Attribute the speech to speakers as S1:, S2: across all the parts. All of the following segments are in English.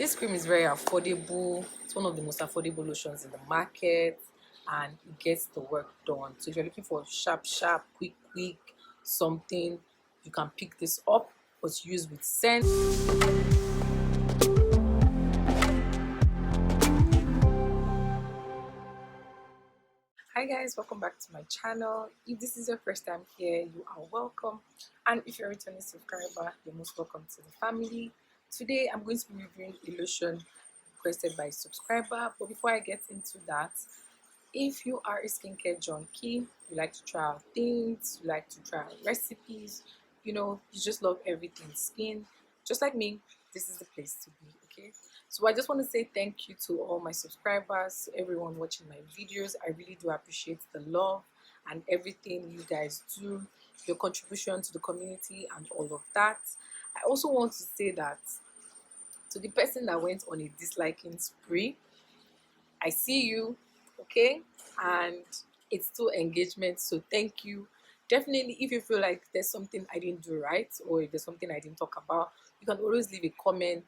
S1: This cream is very affordable. It's one of the most affordable lotions in the market, and it gets the work done. So if you're looking for sharp, quick something, you can pick this up. Was used with scent. Hi guys, welcome back to my channel. If this is your first time here, you are welcome, and if you're a returning subscriber, you're most welcome to the family. Today I'm going to be reviewing a lotion requested by a subscriber, but before I get into that, if you are a skincare junkie, you like to try out things, you like to try out recipes, you just love everything skin, just like me, this is the place to be. Okay, so I just want to say thank you to all my subscribers, everyone watching my videos. I really do appreciate the love and everything you guys do, your contribution to the community and all of that. I also want to say that to the person that went on a disliking spree, I see you, okay? And it's still engagement, so thank you. Definitely, if you feel like there's something I didn't do right, or if there's something I didn't talk about, you can always leave a comment,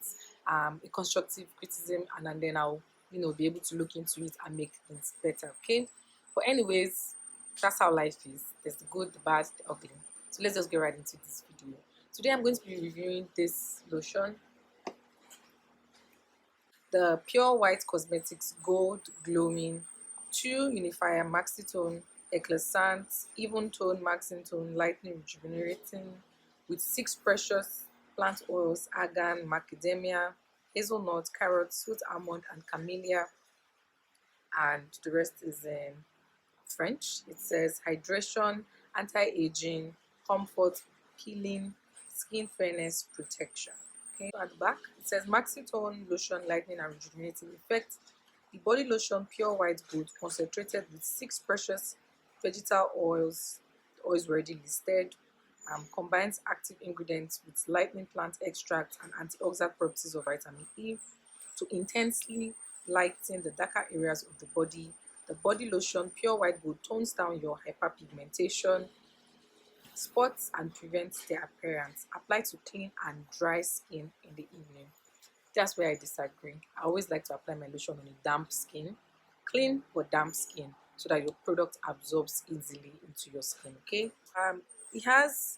S1: a constructive criticism, and then I'll be able to look into it and make things better, okay? But anyways, that's how life is. There's the good, the bad, the ugly. So let's just get right into this video. Today I'm going to be reviewing this lotion, the Pure White Cosmetics Gold Glowing 2 Unifier Maxi Tone Eclaircent Even Tone Maxing Tone Lightning Rejuvenating with 6 precious plant oils: argan, macadamia, hazelnut, carrot, sweet almond, and camellia. And the rest is in French. It says hydration, anti-aging, comfort, peeling, skin fairness, protection. Okay, at the back it says Maxi Tone Lotion Lightening and Rejuvenating Effect. The body lotion Pure White Gold concentrated with 6 precious vegetal oils. The oils were already listed. Combines active ingredients with lightening plant extract and antioxidant properties of vitamin E to intensely lighten the darker areas of the body. The body lotion Pure White Gold tones down your hyperpigmentation spots and prevents their appearance. Apply to clean and dry skin in the evening. That's where I disagree. I always like to apply my lotion on a damp skin, clean but damp skin, so that your product absorbs easily into your skin. Okay. It has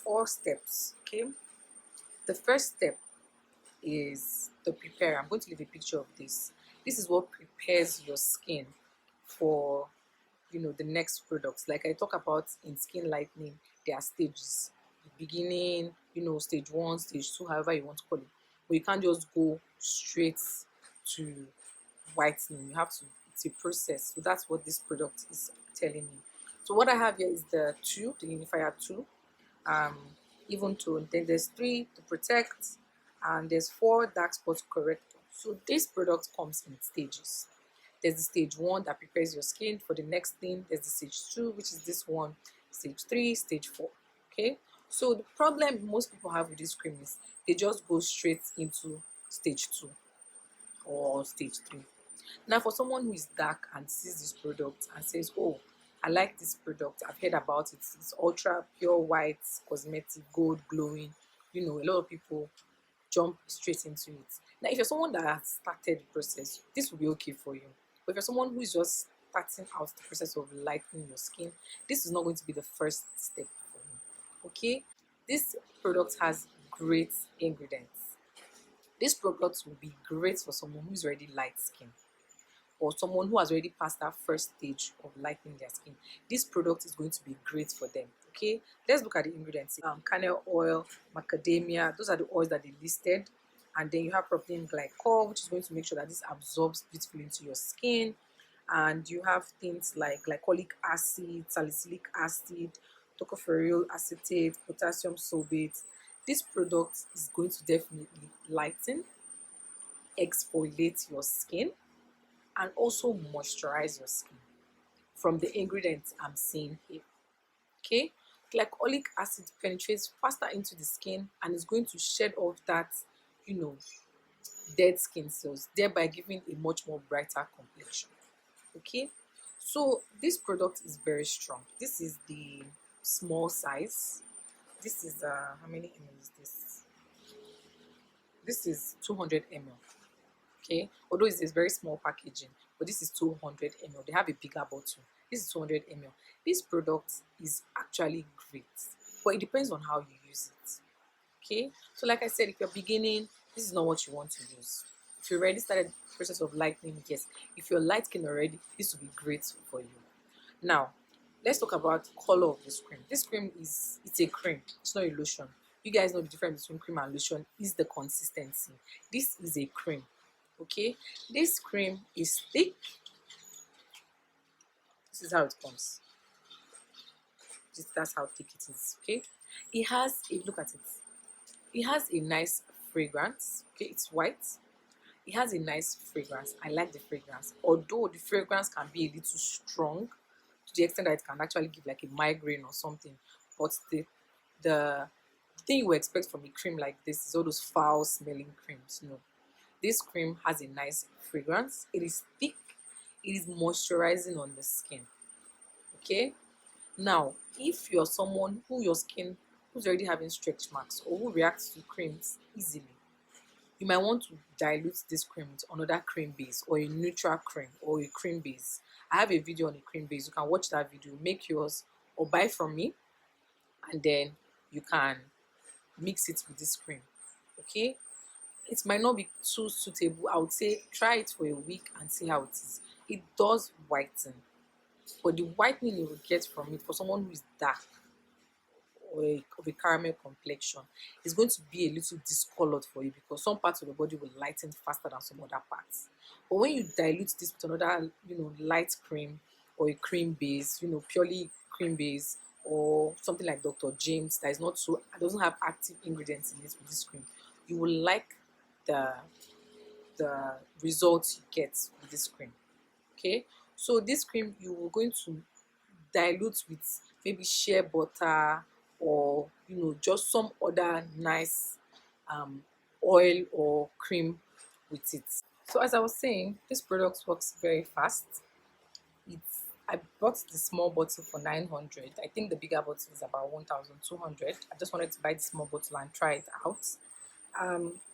S1: 4 steps. Okay. The first step is the prepare. I'm going to leave a picture of this. This is what prepares your skin for the next products. Like I talk about in skin lightening, there are stages: the beginning, stage 1, stage 2, however you want to call it. But you can't just go straight to whitening. You have to, it's a process. So that's what this product is telling me. So what I have here is the Unifier 2, even tone. Then there's 3 to protect, and there's 4 dark spot corrector. So this product comes in stages. There's the stage 1 that prepares your skin for the next thing. There's the stage 2, which is this one. Stage 3, stage 4. Okay. So the problem most people have with this cream is they just go straight into stage 2 or stage 3. Now, for someone who is dark and sees this product and says, "Oh, I like this product. I've heard about it. It's ultra pure white cosmetic, gold glowing." A lot of people jump straight into it. Now, if you're someone that has started the process, this will be okay for you. But if you're someone who is just starting out the process of lightening your skin, this is not going to be the first step for you. Okay, this product has great ingredients. This product will be great for someone who is already light skin, or someone who has already passed that first stage of lightening their skin. This product is going to be great for them. Okay, let's look at the ingredients. Kernel oil, macadamia, those are the oils that they listed. And then you have propylene glycol, which is going to make sure that this absorbs beautifully into your skin. And you have things like glycolic acid, salicylic acid, tocopherol acetate, potassium sorbate. This product is going to definitely lighten, exfoliate your skin, and also moisturize your skin from the ingredients I'm seeing here. Okay, glycolic acid penetrates faster into the skin and is going to shed off that dead skin cells, thereby giving a much more brighter complexion. Okay, so this product is very strong. This is the small size. This is how many ml is this? This is 200 ml. Okay, although it's a very small packaging, but this is 200 ml. They have a bigger bottle. This is 200 ml. This product is actually great, but it depends on how you use it. Okay, so like I said, if you're beginning, this is not what you want to use. If you already started the process of lightening, yes. If you're light skin already, this will be great for you. Now, let's talk about color of this cream. This cream it's a cream, it's not a lotion. You guys know the difference between cream and lotion is the consistency. This is a cream. Okay, this cream is thick. This is how it comes. That's how thick it is. Okay, it has a look at it. It has a nice fragrance. Okay, it's white. It has a nice fragrance. I like the fragrance, although the fragrance can be a little strong to the extent that it can actually give like a migraine or something. But the thing you would expect from a cream like this is all those foul smelling creams. No, this cream has a nice fragrance. It is thick. It is moisturizing on the skin. Okay. Now, if you're someone who your skin who's already having stretch marks or who reacts to creams easily, you might want to dilute this cream with another cream base or a neutral cream or a cream base. I have a video on a cream base. You can watch that video, make yours, or buy from me, and then you can mix it with this cream. Okay, it might not be too suitable. I would say try it for a week and see how it is. It does whiten, but the whitening you will get from it for someone who is dark or of a caramel complexion is going to be a little discolored for you because some parts of your body will lighten faster than some other parts. But when you dilute this with another, light cream or a cream base, purely cream base, or something like Dr. James that is not so doesn't have active ingredients in it with this cream, you will like the the results you get with this cream. Okay, so this cream you are going to dilute with maybe shea butter or just some other nice oil or cream with it. So as I was saying, this product works very fast. I bought the small bottle for 900. I think the bigger bottle is about 1,200. I just wanted to buy the small bottle and try it out.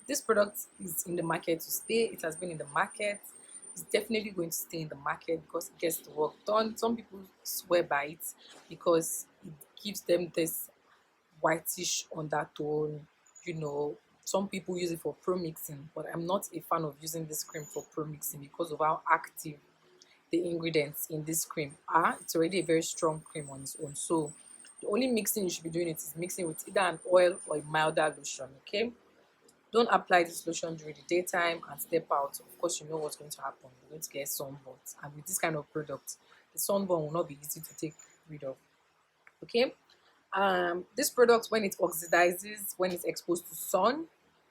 S1: This product is in the market to stay. It has been in the market. It's definitely going to stay in the market because it gets the work done. Some people swear by it because it gives them this whitish undertone. Some people use it for pro mixing, but I'm not a fan of using this cream for pro mixing because of how active the ingredients in this cream are. It's already a very strong cream on its own. So the only mixing you should be doing it is mixing with either an oil or a milder lotion. Okay, don't apply this lotion during the daytime and step out. Of course, you know what's going to happen. You're going to get sunburn, and with this kind of product, the sunburn will not be easy to take rid of. Okay, this product, when it oxidizes, when it's exposed to sun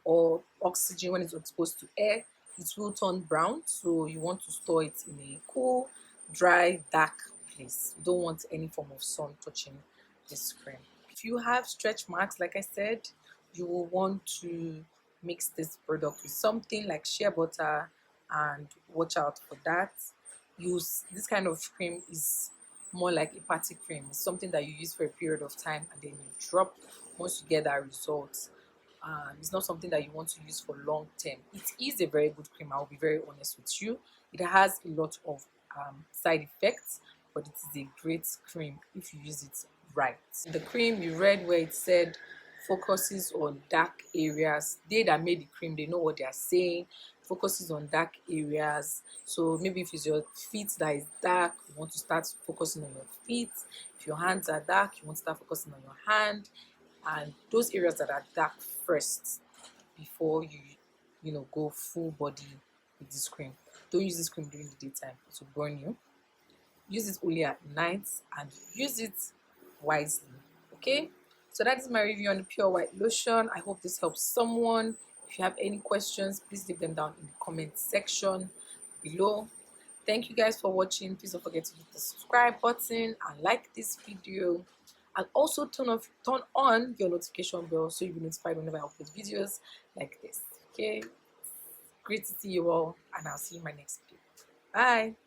S1: or oxygen, when it's exposed to air, it will turn brown. So you want to store it in a cool, dry, dark place. You don't want any form of sun touching this cream. If you have stretch marks, like I said, you will want to mix this product with something like shea butter and watch out for that. Use this kind of cream is more like a party cream. It's something that you use for a period of time and then you drop once you get that result. It's not something that you want to use for long term. It is a very good cream, I'll be very honest with you. It has a lot of side effects, but it is a great cream if you use it right. The cream, you read where it said focuses on dark areas. They that made the cream, they know what they are saying. Focuses on dark areas. So maybe if it's your feet that is dark, you want to start focusing on your feet. If your hands are dark, you want to start focusing on your hand, and those areas that are dark first before you go full body with this cream. Don't use this cream during the daytime, it will burn you. Use it only at night and use it wisely. Okay, so that is my review on the pure white lotion. I hope this helps someone. If you have any questions, please leave them down in the comment section below. Thank you guys for watching. Please don't forget to hit the subscribe button and like this video, and also turn on your notification bell so you'll be notified whenever I upload videos like this. Okay, great to see you all, and I'll see you in my next video. Bye.